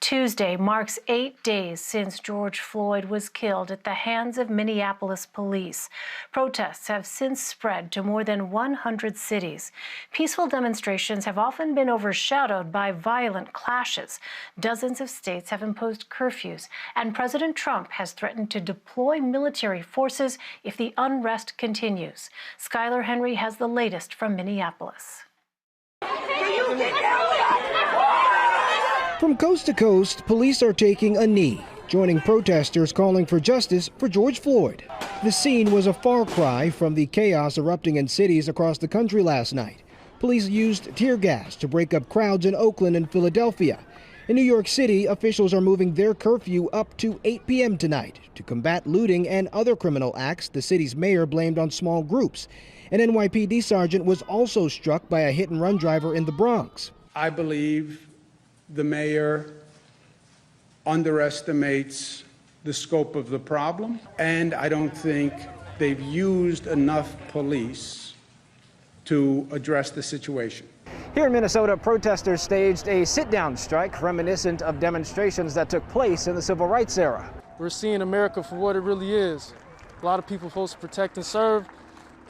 Tuesday marks 8 days since George Floyd was killed at the hands of Minneapolis police. Protests have since spread to more than 100 cities. Peaceful demonstrations have often been overshadowed by violent clashes. Dozens of states have imposed curfews, and President Trump has threatened to deploy military forces if the unrest continues. Skylar Henry has the latest from Minneapolis. From coast to coast, police are taking a knee, joining protesters calling for justice for George Floyd. The scene was a far cry from the chaos erupting in cities across the country last night. Police used tear gas to break up crowds in Oakland and Philadelphia. In New York City, officials are moving their curfew up to 8 p.m. tonight to combat looting and other criminal acts the city's mayor blamed on small groups. An NYPD sergeant was also struck by a hit-and-run driver in the Bronx. I believe the mayor underestimates the scope of the problem, and I don't think they've used enough police to address the situation. Here in Minnesota, protesters staged a sit-down strike reminiscent of demonstrations that took place in the civil rights era. We're seeing America for what it really is. A lot of people supposed to protect and serve,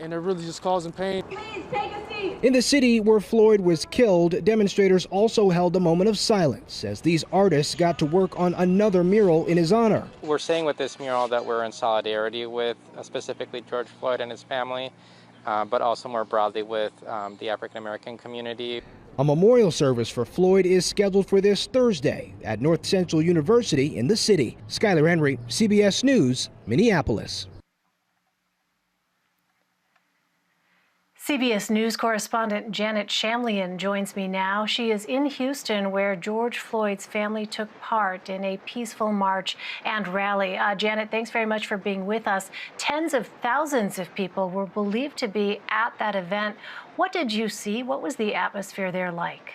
and they're really just causing pain. Please take a seat. In the city where Floyd was killed, demonstrators also held a moment of silence as these artists got to work on another mural in his honor. We're saying with this mural that we're in solidarity with specifically George Floyd and his family, but also more broadly with the African-American community. A memorial service for Floyd is scheduled for this Thursday at North Central University in the city. Skylar Henry, CBS News, Minneapolis. CBS News correspondent Janet Shamlian joins me now. She is in Houston, where George Floyd's family took part in a peaceful march and rally. Janet, thanks very much for being with us. Tens of thousands of people were believed to be at that event. What did you see? What was the atmosphere there like?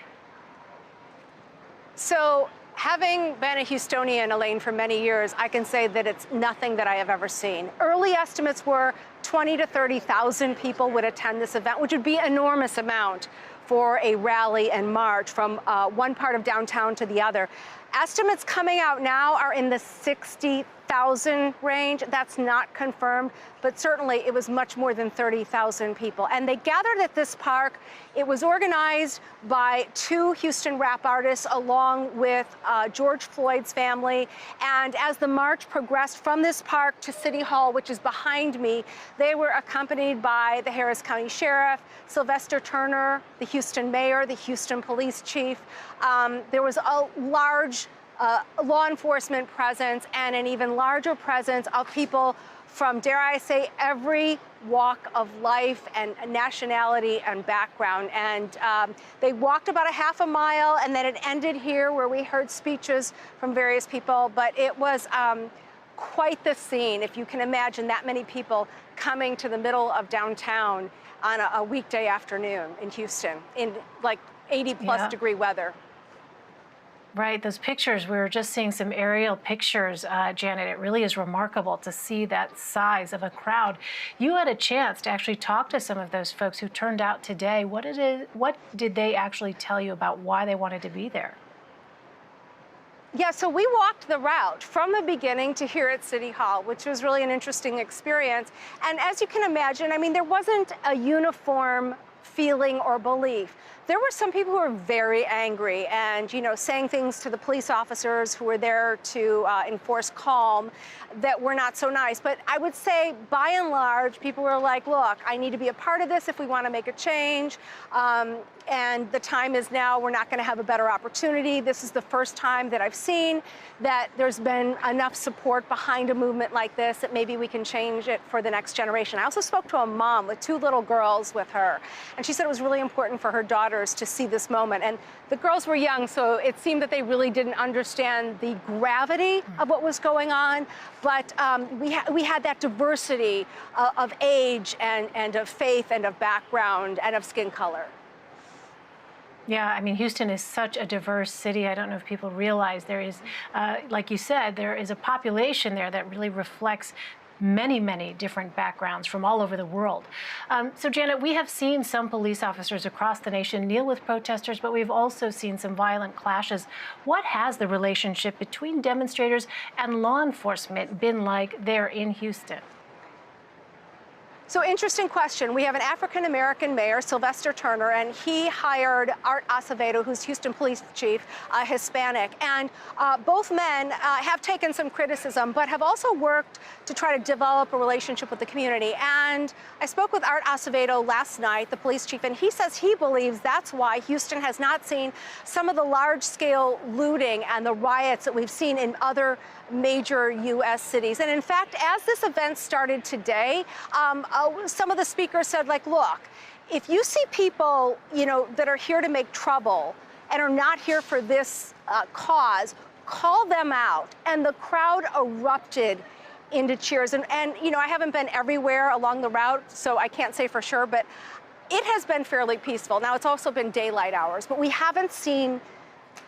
So, having been a Houstonian, Elaine, for many years, I can say that it's nothing that I have ever seen. Early estimates were 20 to 30,000 people would attend this event, which would be an enormous amount for a rally and march from one part of downtown to the other. Estimates coming out now are in the 60,000 range. That's not confirmed, but certainly it was much more than 30,000 people. And they gathered at this park. It was organized by two Houston rap artists along with George Floyd's family. And as the march progressed from this park to City Hall, which is behind me, they were accompanied by the Harris County Sheriff, Sylvester Turner, the Houston Mayor, the Houston Police Chief. There was a large law enforcement presence and an even larger presence of people from, dare I say, every walk of life and nationality and background. And they walked about a half a mile, and then it ended here where we heard speeches from various people. But it was quite the scene, if you can imagine that many people coming to the middle of downtown on a weekday afternoon in Houston in like 80-plus degree weather. Right, those pictures, we were just seeing some aerial pictures, Janet. It really is remarkable to see that size of a crowd. You had a chance to actually talk to some of those folks who turned out today. What did they actually tell you about why they wanted to be there? Yeah, so we walked the route from the beginning to here at City Hall, which was really an interesting experience. And as you can imagine, I mean, there wasn't a uniform feeling or belief. There were some people who were very angry and, you know, saying things to the police officers who were there to enforce calm that were not so nice. But I would say, by and large, people were like, look, I need to be a part of this if we want to make a change. And the time is now. We're not going to have a better opportunity. This is the first time that I've seen that there's been enough support behind a movement like this that maybe we can change it for the next generation. I also spoke to a mom with two little girls with her, and she said it was really important for her daughters to see this moment. And the girls were young, so it seemed that they really didn't understand the gravity of what was going on. But we had that diversity of age and of faith and of background and of skin color. Yeah, I mean, Houston is such a diverse city. I don't know if people realize there is, like you said, there is a population there that really reflects many, many different backgrounds from all over the world. So, Janet, we have seen some police officers across the nation kneel with protesters, but we've also seen some violent clashes. What has the relationship between demonstrators and law enforcement been like there in Houston? So interesting question. We have an African-American mayor, Sylvester Turner, and he hired Art Acevedo, who's Houston police chief, Hispanic. And both men have taken some criticism, but have also worked to try to develop a relationship with the community. And I spoke with Art Acevedo last night, the police chief, and he says he believes that's why Houston has not seen some of the large-scale looting and the riots that we've seen in other major U.S. cities. And in fact, as this event started today, some of the speakers said, like, look, if you see people, that are here to make trouble and are not here for this cause, call them out. And the crowd erupted into cheers. And I haven't been everywhere along the route, so I can't say for sure, but it has been fairly peaceful. Now, it's also been daylight hours, but we haven't seen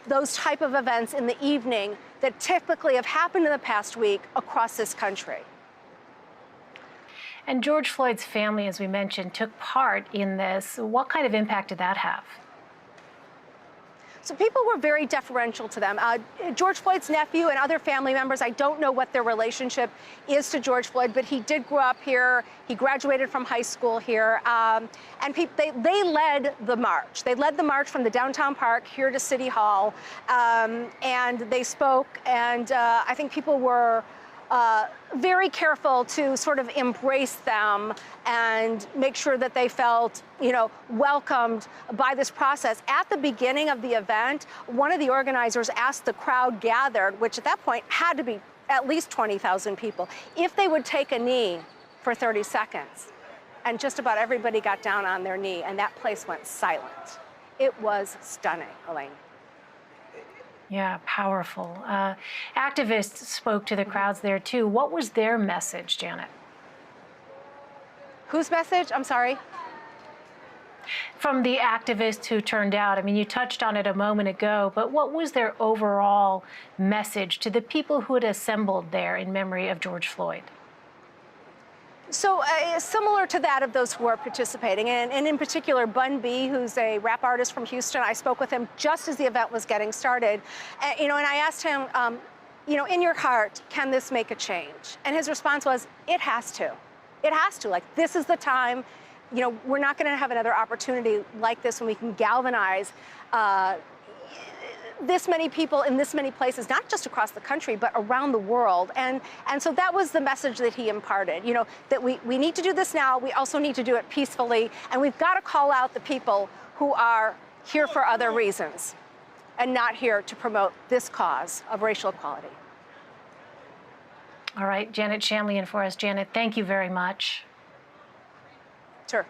those type of events in the evening that typically have happened in the past week across this country. And George Floyd's family, as we mentioned, took part in this. What kind of impact did that have? So people were very deferential to them. George Floyd's nephew and other family members, I don't know what their relationship is to George Floyd, but he did grow up here. He graduated from high school here. And they led the march. They led the march from the downtown park here to City Hall. And they spoke, and I think people were very careful to sort of embrace them and make sure that they felt, welcomed by this process. At the beginning of the event, one of the organizers asked the crowd gathered, which at that point had to be at least 20,000 people, if they would take a knee for 30 seconds. And just about everybody got down on their knee, and that place went silent. It was stunning, Elaine. Yeah, powerful. Activists spoke to the crowds there, too. What was their message, Janet? Whose message? I'm sorry. From the activists who turned out. I mean, you touched on it a moment ago, but what was their overall message to the people who had assembled there in memory of George Floyd? So similar to that of those who are participating, and in particular, Bun B, who's a rap artist from Houston. I spoke with him just as the event was getting started, and I asked him, in your heart, can this make a change? And his response was, it has to. It has to. Like, this is the time. We're not going to have another opportunity like this when we can galvanize this many people in this many places, not just across the country, but around the world. And so that was the message that he imparted, that we need to do this now. We also need to do it peacefully. And we've got to call out the people who are here for other reasons and not here to promote this cause of racial equality. All right, Janet Shamlian for us. Janet, thank you very much. Sure.